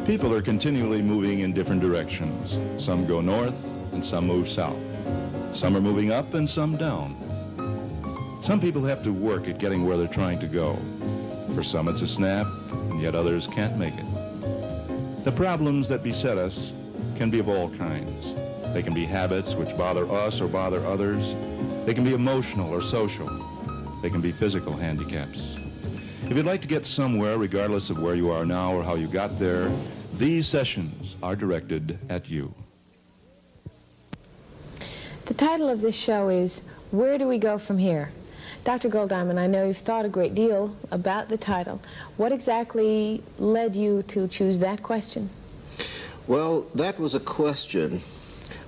People are continually moving in different directions. Some go north and some move south. Some are moving up and some down. Some people have to work at getting where they're trying to go. For some it's a snap, and yet others can't make it. The problems that beset us can be of all kinds. They can be habits which bother us or bother others. They can be emotional or social. They can be physical handicaps. If you'd like to get somewhere, regardless of where you are now or how you got there, these sessions are directed at you. The title of this show is, Where Do We Go From Here? Dr. Goldiamond, I know you've thought a great deal about the title. What exactly led you to choose that question? Well, that was a question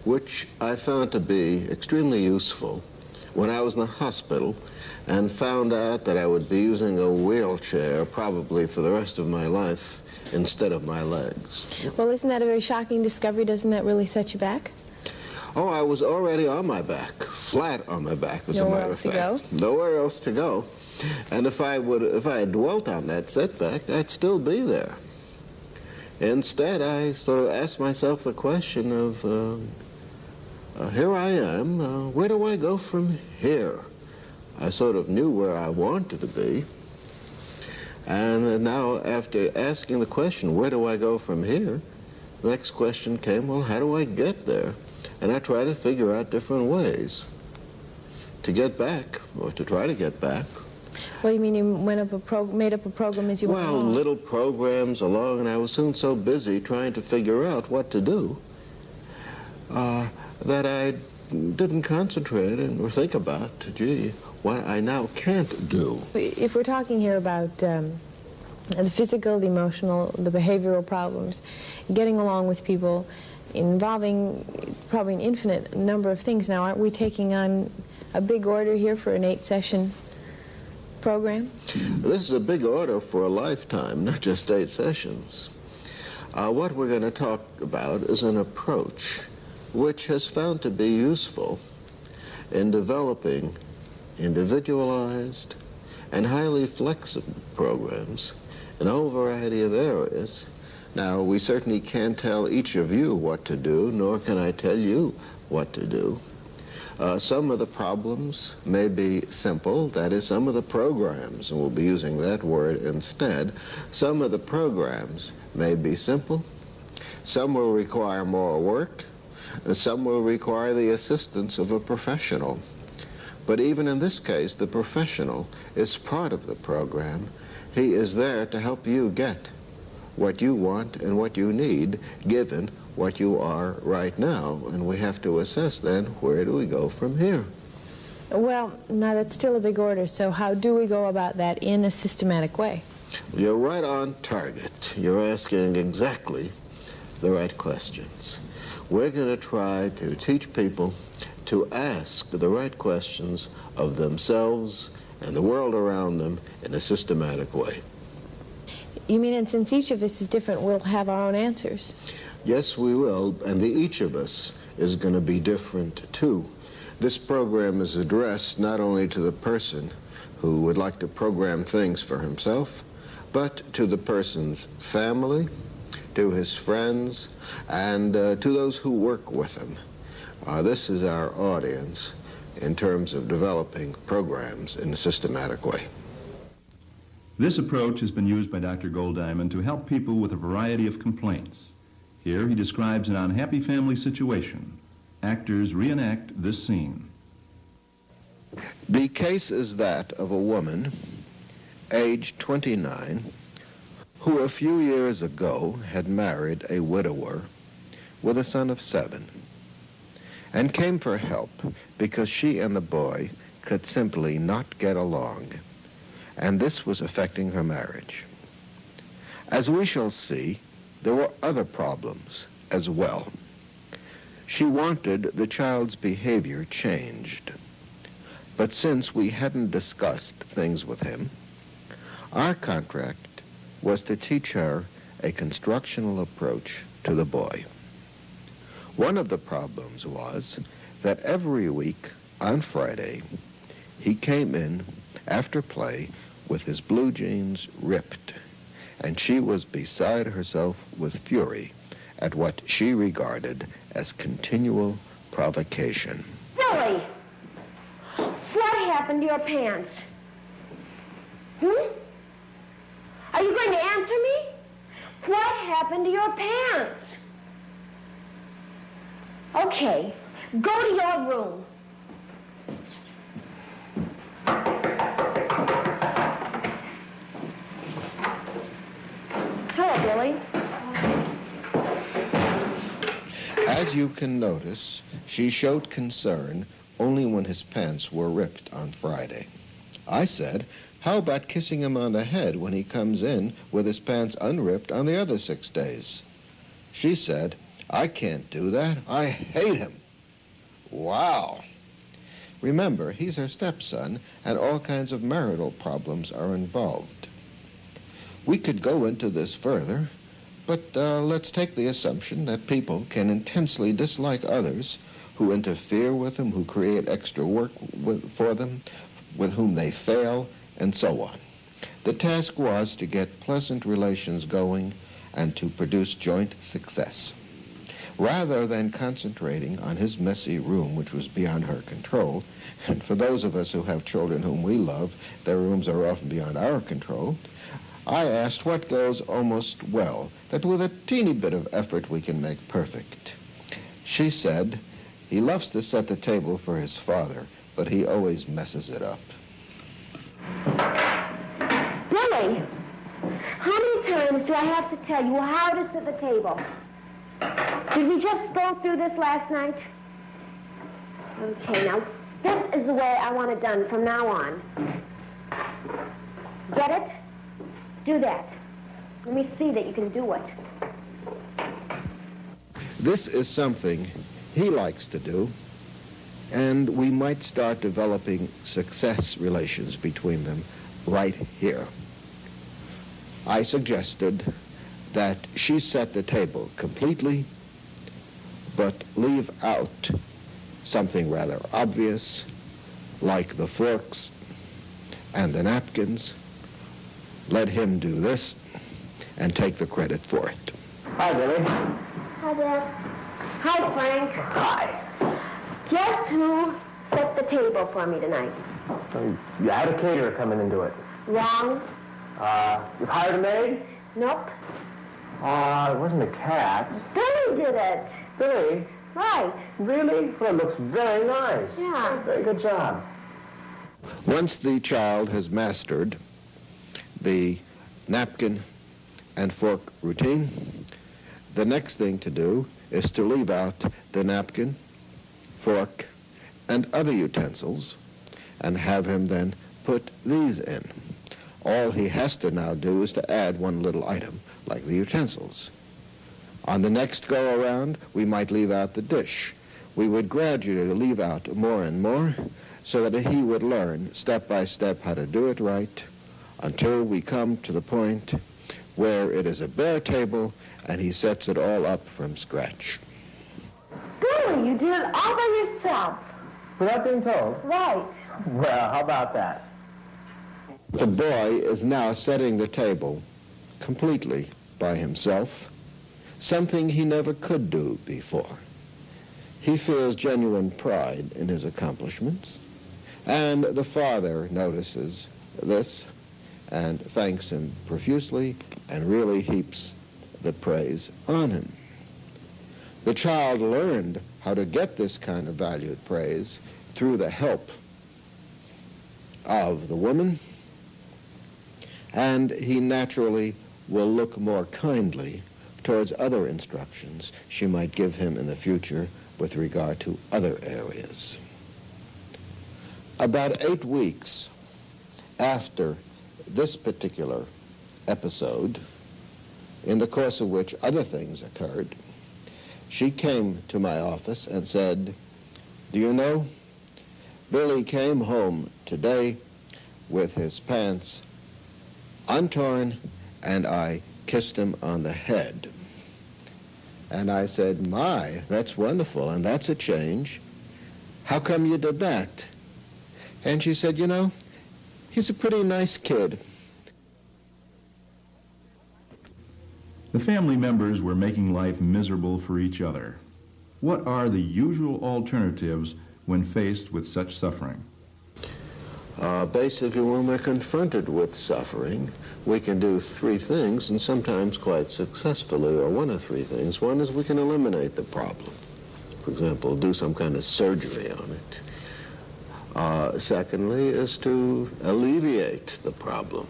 which I found to be extremely useful when I was in the hospital and found out that I would be using a wheelchair probably for the rest of my life instead of my legs. Well, isn't that a very shocking discovery? Doesn't that really set you back? Oh, I was already on my back, flat on my back, as a matter of fact. Nowhere else to go? Nowhere else to go. And if I had dwelt on that setback, I'd still be there. Instead, I sort of asked myself the question of, here I am, where do I go from here? I sort of knew where I wanted to be. And now, after asking the question, where do I go from here, the next question came, well, how do I get there? And I tried to figure out different ways to get back, or to try to get back. Well, you mean you made up a program as you went along? Well, little programs along, and I was soon so busy trying to figure out what to do that I didn't concentrate or think about, gee, what I now can't do. If we're talking here about the physical, the emotional, the behavioral problems, getting along with people, involving probably an infinite number of things now, aren't we taking on a big order here for an 8-session program? This is a big order for a lifetime, not just 8 sessions. What we're going to talk about is an approach which has found to be useful in developing individualized and highly flexible programs in a whole variety of areas. Now, we certainly can't tell each of you what to do, nor can I tell you what to do. Some of the problems may be simple, that is, some of the programs, and we'll be using that word instead, some of the programs may be simple, some will require more work, and some will require the assistance of a professional. But even in this case, the professional is part of the program. He is there to help you get what you want and what you need, given what you are right now. And we have to assess then, where do we go from here? Well, now that's still a big order, so how do we go about that in a systematic way? You're right on target. You're asking exactly the right questions. We're going to try to teach people to ask the right questions of themselves and the world around them in a systematic way. You mean, and since each of us is different, we'll have our own answers? Yes, we will, and each of us is going to be different too. This program is addressed not only to the person who would like to program things for himself, but to the person's family, to his friends, and to those who work with him. This is our audience in terms of developing programs in a systematic way. This approach has been used by Dr. Goldiamond to help people with a variety of complaints. Here he describes an unhappy family situation. Actors reenact this scene. The case is that of a woman, age 29, who a few years ago had married a widower with a son of 7, and came for help because she and the boy could simply not get along, and this was affecting her marriage. As we shall see, there were other problems as well. She wanted the child's behavior changed, but since we hadn't discussed things with him, our contract was to teach her a constructional approach to the boy. One of the problems was that every week on Friday, he came in after play with his blue jeans ripped and she was beside herself with fury at what she regarded as continual provocation. Billy, what happened to your pants? Are you going to answer me? What happened to your pants? Okay, go to your room. Hello, Billy. As you can notice, she showed concern only when his pants were ripped on Friday. I said, how about kissing him on the head when he comes in with his pants unripped on the other 6 days? She said, I can't do that. I hate him. Wow. Remember, he's her stepson, and all kinds of marital problems are involved. We could go into this further, but let's take the assumption that people can intensely dislike others who interfere with them, who create extra work for them, with whom they fail, and so on. The task was to get pleasant relations going and to produce joint success. Rather than concentrating on his messy room, which was beyond her control, and for those of us who have children whom we love, their rooms are often beyond our control, I asked what goes almost well, that with a teeny bit of effort we can make perfect. She said, he loves to set the table for his father, but he always messes it up. Billy, how many times do I have to tell you how to set the table? Did we just go through this last night? Okay, now, this is the way I want it done from now on. Get it? Do that. Let me see that you can do it. This is something he likes to do, and we might start developing success relations between them right here. I suggested that she set the table completely, but leave out something rather obvious, like the forks and the napkins. Let him do this and take the credit for it. Hi, Billy. Hi, Dad. Hi, Frank. Hi. Guess who set the table for me tonight? You had a caterer coming into it. Wrong. You've hired a maid? Nope. It wasn't a cat. Billy did it. Billy? Right. Really? Well, it looks very nice. Yeah. Very good job. Once the child has mastered the napkin and fork routine, the next thing to do is to leave out the napkin, fork, and other utensils and have him then put these in. All he has to now do is to add one little item, like the utensils. On the next go-around, we might leave out the dish. We would gradually leave out more and more so that he would learn step by step how to do it right until we come to the point where it is a bare table and he sets it all up from scratch. Billy, you did it all by yourself. Without being told? Right. Well, how about that? The boy is now setting the table completely by himself, something he never could do before. He feels genuine pride in his accomplishments, and the father notices this and thanks him profusely and really heaps the praise on him. The child learned how to get this kind of valued praise through the help of the woman, and he naturally will look more kindly towards other instructions she might give him in the future with regard to other areas. About 8 weeks after this particular episode, in the course of which other things occurred, she came to my office and said, "Do you know, Billy came home today with his pants untorn, and I kissed him on the head." And I said, "My, that's wonderful, and that's a change. How come you did that?" And she said, "You know, he's a pretty nice kid." The family members were making life miserable for each other. What are the usual alternatives when faced with such suffering? Basically, when we're confronted with suffering, we can do three things, and sometimes quite successfully, or one of three things. One is we can eliminate the problem. For example, do some kind of surgery on it. Secondly is to alleviate the problem,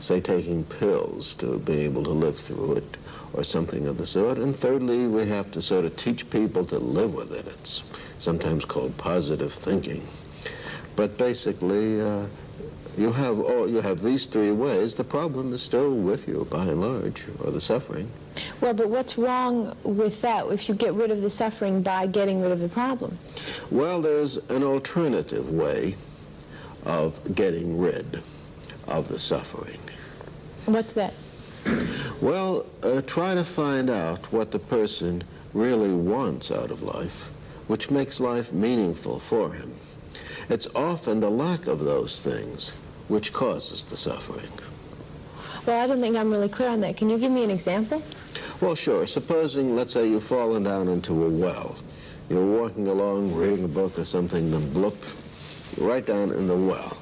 say taking pills to be able to live through it, or something of the sort. And thirdly, we have to sort of teach people to live with it. It's sometimes called positive thinking. But basically, you have these three ways. The problem is still with you, by and large, or the suffering. Well, but what's wrong with that if you get rid of the suffering by getting rid of the problem? Well, there's an alternative way of getting rid of the suffering. What's that? Well, try to find out what the person really wants out of life, which makes life meaningful for him. It's often the lack of those things which causes the suffering. Well, I don't think I'm really clear on that. Can you give me an example? Well, sure. Supposing, let's say, you've fallen down into a well. You're walking along, reading a book or something, then bloop, you're right down in the well.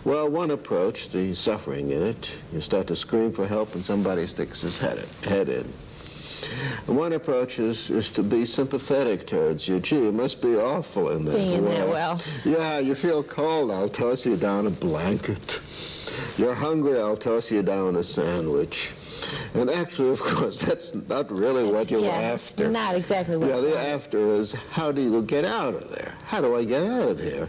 Well, one approach, the suffering in it, you start to scream for help and somebody sticks his head in. And one approach is to be sympathetic towards you. Gee, it must be awful in there. Being in that well. Yeah, you feel cold, I'll toss you down a blanket. You're hungry, I'll toss you down a sandwich. And actually, of course, that's not really what you're after. It's not exactly what you're after is, how do you get out of there? How do I get out of here?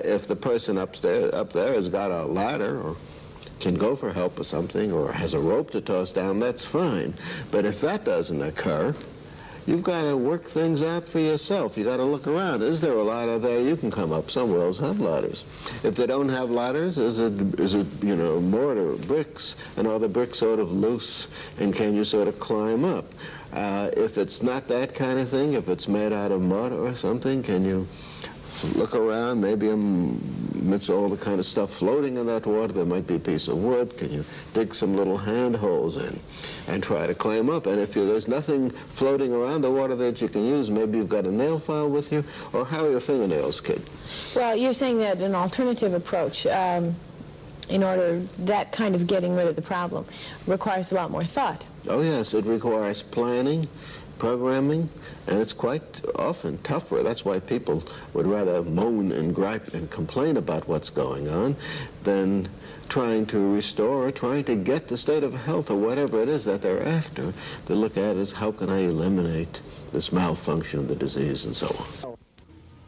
If the person up there has got a ladder or can go for help or something, or has a rope to toss down, that's fine. But if that doesn't occur, you've got to work things out for yourself. You've got to look around. Is there a ladder there? You can come up. Some wells have ladders. If they don't have ladders, is it mortar, bricks, and are the bricks sort of loose, and can you sort of climb up? If it's not that kind of thing, if it's made out of mud or something, can you look around? Maybe amidst all the kind of stuff floating in that water, there might be a piece of wood. Can you dig some little handholds in and try to climb up? And if there's nothing floating around the water that you can use, maybe you've got a nail file with you, or how are your fingernails, kid? Well, you're saying that an alternative approach, in order, that kind of getting rid of the problem, requires a lot more thought. Oh, yes, it requires planning, programming, and it's quite often tougher. That's why people would rather moan and gripe and complain about what's going on than trying to restore or trying to get the state of health or whatever it is that they're after. They look at is, how can I eliminate this malfunction, the disease, and so on.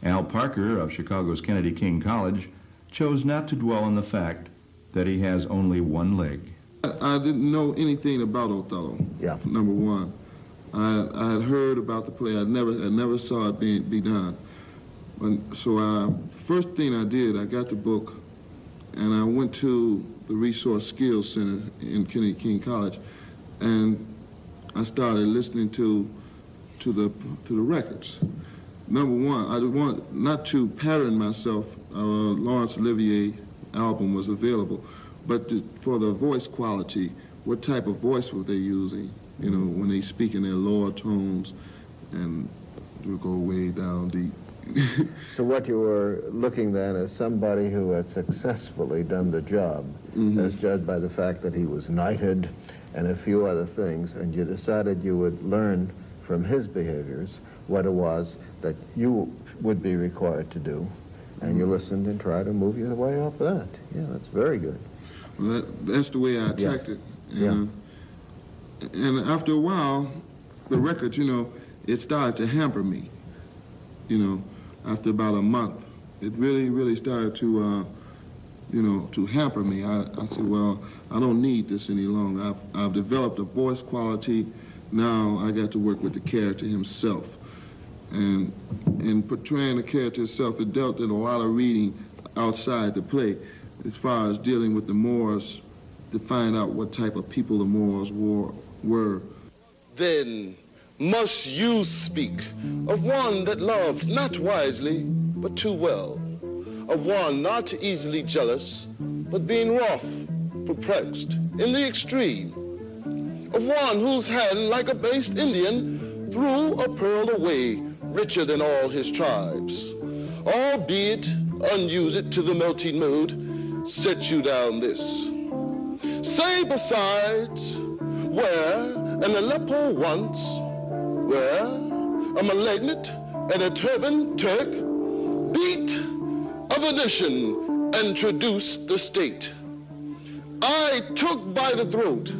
Al Parker of Chicago's Kennedy King College chose not to dwell on the fact that he has only one leg. I didn't know anything about Othello, number one. I had heard about the play. I never saw it be done. So first thing I did, I got the book, and I went to the Resource Skills Center in Kennedy King College, and I started listening to the records. Number one, I wanted not to pattern myself. Laurence Olivier album was available, but for the voice quality, what type of voice were they using? You know, when they speak in their lower tones, and we'll go way down deep. So what you were looking then as somebody who had successfully done the job, as judged by the fact that he was knighted and a few other things, and you decided you would learn from his behaviors what it was that you would be required to do, and you listened and tried to move your way up that. Yeah, that's very good. Well, that's the way I attacked it. And after a while, the record, it started to hamper me. After about a month, it really started to, to hamper me. I said, well, I don't need this any longer. I've developed a voice quality. Now I got to work with the character himself. And in portraying the character itself, it dealt in a lot of reading outside the play, as far as dealing with the Moors, to find out what type of people the Moors were. Then must you speak of one that loved not wisely, but too well, of one not easily jealous, but being wroth, perplexed in the extreme, of one whose hand, like a based Indian, threw a pearl away, richer than all his tribes. Albeit, unuse it to the melting mood, set you down this. Say besides, where an Aleppo once, where a malignant and a turbaned Turk beat of a nation and traduced the state. I took by the throat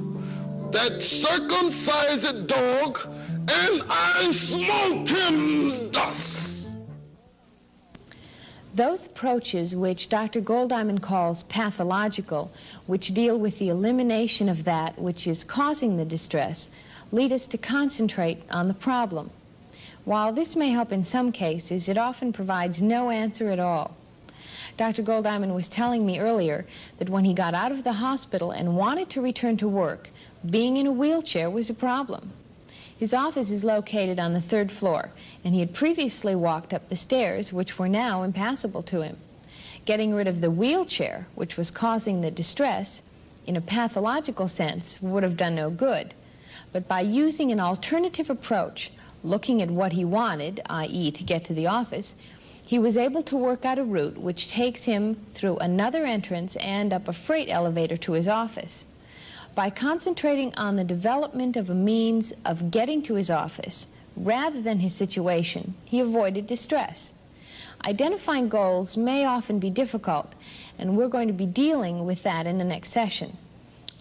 that circumcised dog, and I smoked him thus. Those approaches which Dr. Goldiamond calls pathological, which deal with the elimination of that which is causing the distress, lead us to concentrate on the problem. While this may help in some cases, it often provides no answer at all. Dr. Goldiamond was telling me earlier that when he got out of the hospital and wanted to return to work, being in a wheelchair was a problem. His office is located on the 3rd floor, and he had previously walked up the stairs, which were now impassable to him. Getting rid of the wheelchair, which was causing the distress, in a pathological sense, would have done no good. But by using an alternative approach, looking at what he wanted, i.e. to get to the office, he was able to work out a route which takes him through another entrance and up a freight elevator to his office. By concentrating on the development of a means of getting to his office, rather than his situation, he avoided distress. Identifying goals may often be difficult, and we're going to be dealing with that in the next session.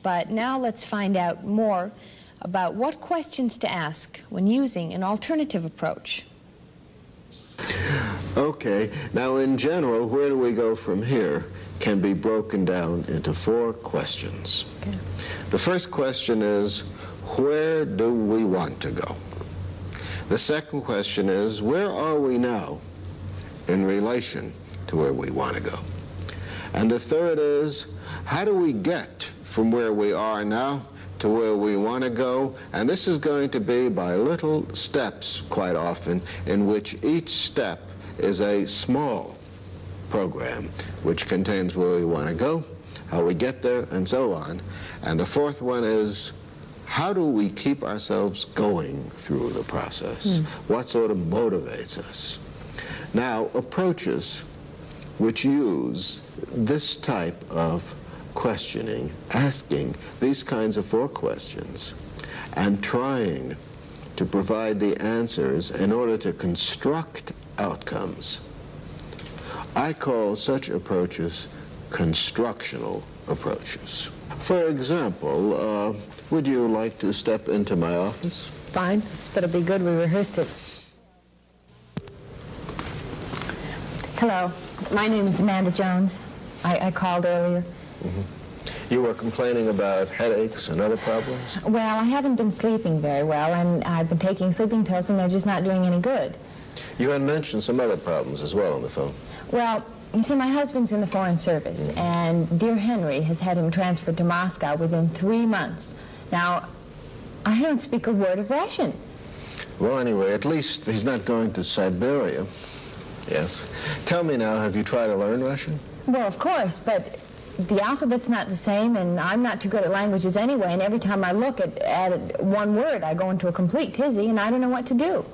But now let's find out more about what questions to ask when using an alternative approach. Okay, now in general, where do we go from here can be broken down into 4 questions. Okay. The first question is, where do we want to go? The second question is, where are we now in relation to where we want to go? And the third is, how do we get from where we are now to where we want to go? And this is going to be by little steps quite often, in which each step is a small program which contains where we want to go, how we get there, and so on. And the fourth one is, how do we keep ourselves going through the process? What sort of motivates us? Now, approaches which use this type of questioning, asking these kinds of 4 questions, and trying to provide the answers in order to construct outcomes, I call such approaches constructional approaches. For example, would you like to step into my office? Fine. This better be good. We rehearsed it. Hello. My name is Amanda Jones. I called earlier. You were complaining about headaches and other problems? Well, I haven't been sleeping very well, and I've been taking sleeping pills, and they're just not doing any good. You had mentioned some other problems as well on the phone. Well, you see, my husband's in the Foreign Service, and dear Henry has had him transferred to Moscow within 3 months. Now, I don't speak a word of Russian. Well, anyway, at least he's not going to Siberia. Yes. Tell me now, have you tried to learn Russian? Well, of course, but the alphabet's not the same, and I'm not too good at languages anyway, and every time I look at one word, I go into a complete tizzy, and I don't know what to do.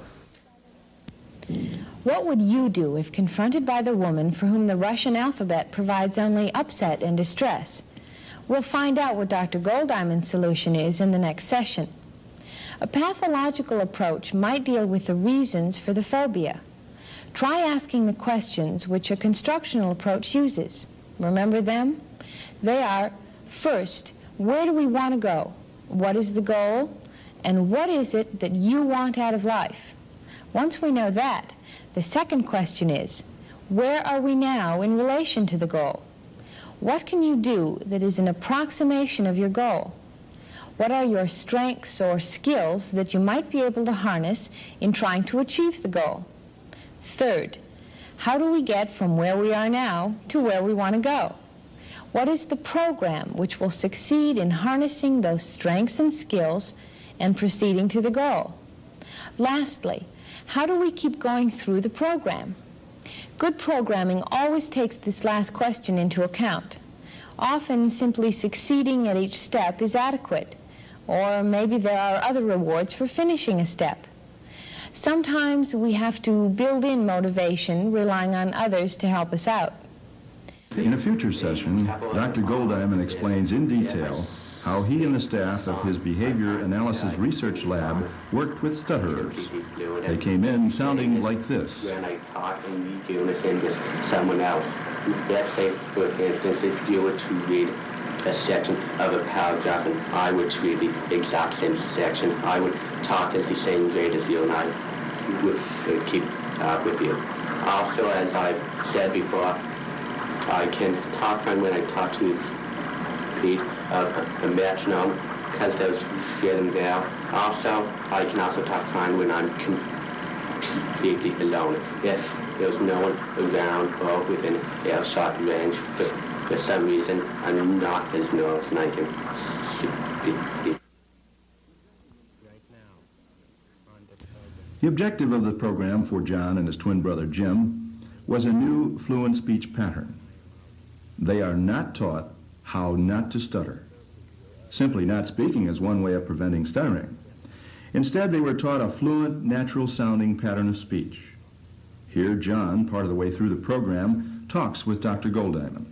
What would you do if confronted by the woman for whom the Russian alphabet provides only upset and distress? We'll find out what Dr. Goldiamond's solution is in the next session. A pathological approach might deal with the reasons for the phobia. Try asking the questions which a constructional approach uses. Remember them? They are, first, where do we want to go? What is the goal? And what is it that you want out of life? Once we know that, the second question is, where are we now in relation to the goal? What can you do that is an approximation of your goal? What are your strengths or skills that you might be able to harness in trying to achieve the goal? Third, how do we get from where we are now to where we want to go? What is the program which will succeed in harnessing those strengths and skills and proceeding to the goal? Lastly, how do we keep going through the program? Good programming always takes this last question into account. Often, simply succeeding at each step is adequate, or maybe there are other rewards for finishing a step. Sometimes we have to build in motivation, relying on others to help us out. In a future session, Dr. Goldiamond explains in detail how he and the staff of his Behavior Analysis Research Lab worked with stutterers. They came in sounding like this. When I talk in unison with someone else, let's say, for instance, if you were to read a section of a paragraph and I were to read the exact same section, I would talk at the same rate as you and I would keep up with you. Also, as I've said before, I can talk fine when I talk to Pete of a metronome because there's rhythm there. Also, I can also talk fine when I'm completely alone. If there's no one around or within earshot range, for some reason, I'm not as nervous and I can speak. The objective of the program for John and his twin brother Jim was a new fluent speech pattern. They are not taught how not to stutter. Simply not speaking is one way of preventing stuttering. Instead, they were taught a fluent, natural-sounding pattern of speech. Here, John, part of the way through the program, talks with Dr. Goldiamond.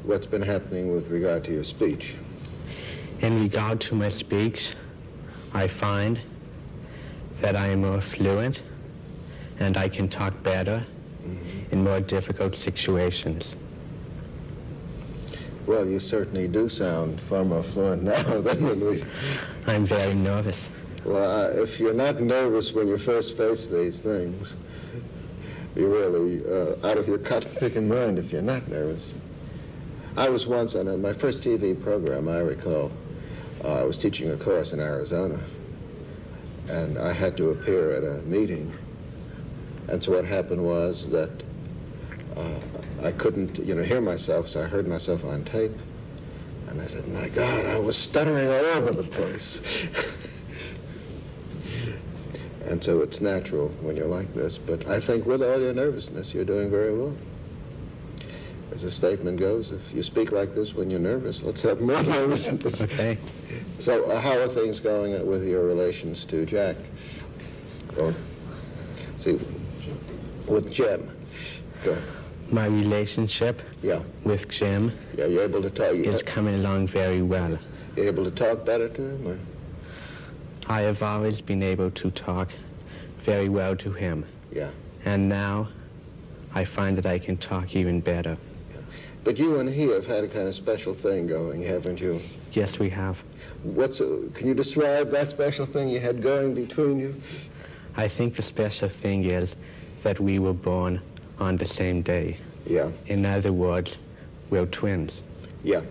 What's been happening with regard to your speech? In regard to my speech, I find that I am more fluent and I can talk better in more difficult situations. Well, you certainly do sound far more fluent now than when we... I'm very nervous. Well, if you're not nervous when you first face these things, you're really out of your cotton-picking mind if you're not nervous. I was once on my first TV program, I recall, I was teaching a course in Arizona, and I had to appear at a meeting. And so what happened was that I couldn't, hear myself, so I heard myself on tape. And I said, my God, I was stuttering all over the place. And so it's natural when you're like this. But I think with all your nervousness, you're doing very well. As the statement goes, if you speak like this when you're nervous, let's have more nervousness. Okay. So how are things going with your relations to Jack? Well, see, with Jim. Go. My relationship with Jim you're able to talk. is coming along very well. You're able to talk better to him? Or? I have always been able to talk very well to him. Yeah. And now I find that I can talk even better. Yeah. But you and he have had a kind of special thing going, haven't you? Yes, we have. Can you describe that special thing you had going between you? I think the special thing is that we were born on the same day. Yeah. In other words, we're twins. Yeah.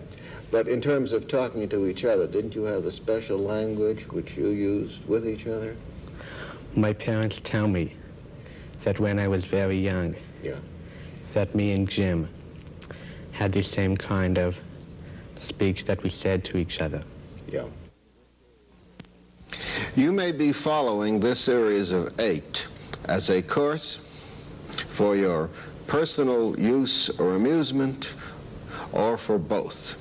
But in terms of talking to each other, didn't you have a special language which you used with each other? My parents tell me that when I was very young, that me and Jim had the same kind of speech that we said to each other. Yeah. You may be following this series of 8 as a course for your personal use or amusement, or for both.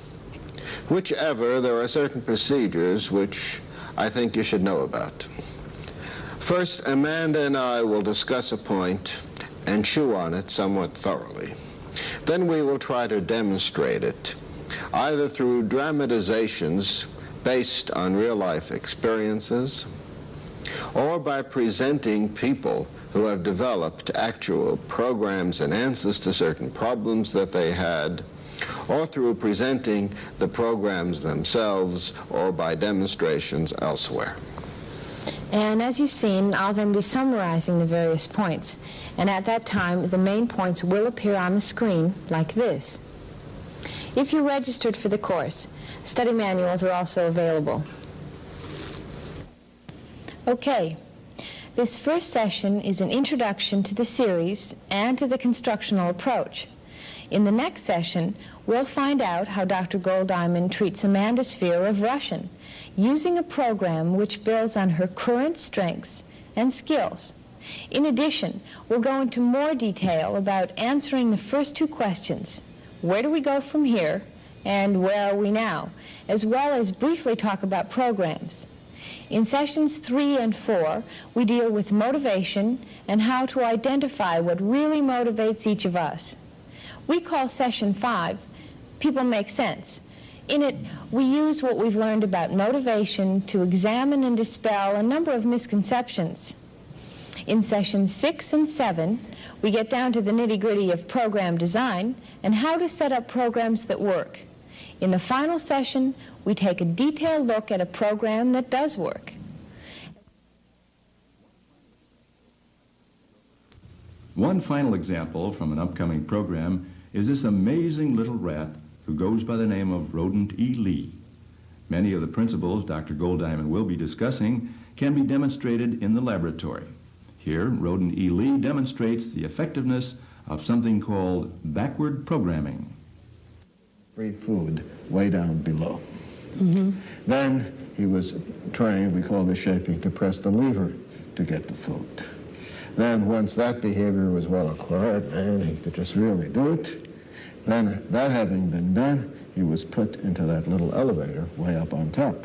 Whichever, there are certain procedures which I think you should know about. First, Amanda and I will discuss a point and chew on it somewhat thoroughly. Then we will try to demonstrate it, either through dramatizations based on real-life experiences, or by presenting people who have developed actual programs and answers to certain problems that they had, or through presenting the programs themselves, or by demonstrations elsewhere. And as you've seen, I'll then be summarizing the various points. And at that time, the main points will appear on the screen like this. If you're registered for the course, study manuals are also available. Okay. This first session is an introduction to the series and to the constructional approach. In the next session, we'll find out how Dr. Goldiamond treats Amanda's fear of Russian, using a program which builds on her current strengths and skills. In addition, we'll go into more detail about answering the first 2 questions. Where do we go from here? and where are we now, as well as briefly talk about programs. In sessions 3 and 4, we deal with motivation and how to identify what really motivates each of us. We call session 5, People Make Sense. In it, we use what we've learned about motivation to examine and dispel a number of misconceptions. In sessions 6 and 7, we get down to the nitty-gritty of program design and how to set up programs that work. In the final session, we take a detailed look at a program that does work. One final example from an upcoming program is this amazing little rat who goes by the name of Rodent E. Lee. Many of the principles Dr. Goldiamond will be discussing can be demonstrated in the laboratory. Here, Rodent E. Lee demonstrates the effectiveness of something called backward programming. Free food way down below. Then he was trying, we call the shaping, to press the lever to get the food. Then once that behavior was well acquired, and he could just really do it, then that having been done, he was put into that little elevator way up on top.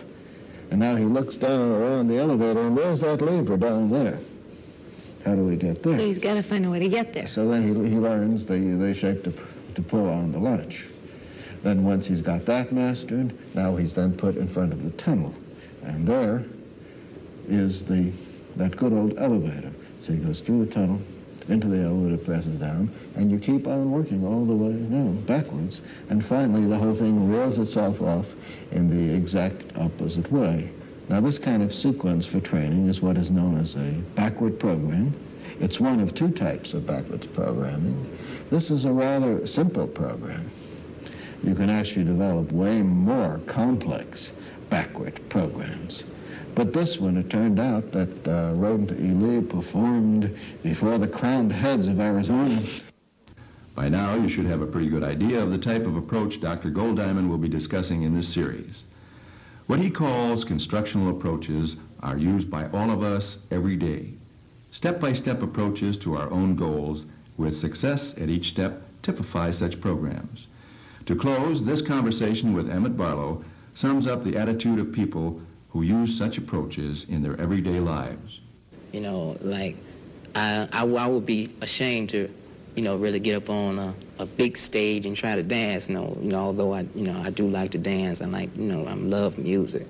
And now he looks down around the elevator, and there's that lever down there. How do we get there? So he's got to find a way to get there. So then he learns the shape to pull on the latch. Then once he's got that mastered, now he's then put in front of the tunnel. And there is that good old elevator. So he goes through the tunnel, into the elevator, presses down, and you keep on working all the way down, backwards. And finally, the whole thing reels itself off in the exact opposite way. Now, this kind of sequence for training is what is known as a backward program. It's one of 2 types of backwards programming. This is a rather simple program. You can actually develop way more complex backward programs. But this one, it turned out that Rodent E. Lee performed before the crowned heads of Arizona. By now, you should have a pretty good idea of the type of approach Dr. Goldiamond will be discussing in this series. What he calls constructional approaches are used by all of us every day. Step-by-step approaches to our own goals with success at each step typify such programs. To close, this conversation with Emmett Barlow sums up the attitude of people who use such approaches in their everyday lives. You know, like, I would be ashamed to, really get up on a big stage and try to dance, although I do like to dance, and I love music.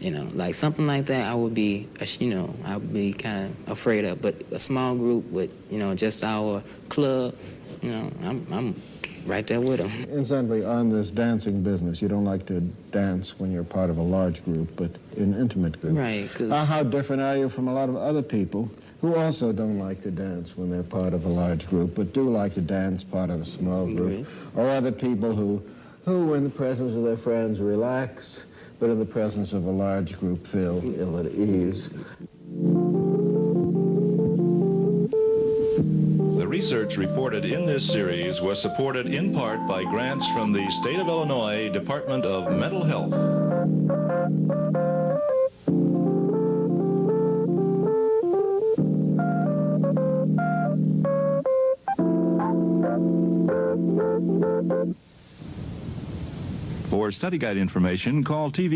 Like something like that, I would be kind of afraid of. But a small group with, just our club, I'm right there with them. Incidentally, on this dancing business, you don't like to dance when you're part of a large group, but in an intimate group. Right. How different are you from a lot of other people who also don't like to dance when they're part of a large group, but do like to dance part of a small group? Or other people who in the presence of their friends relax, but in the presence of a large group feel ill at ease. The research reported in this series was supported in part by grants from the State of Illinois Department of Mental Health. For study guide information, call TV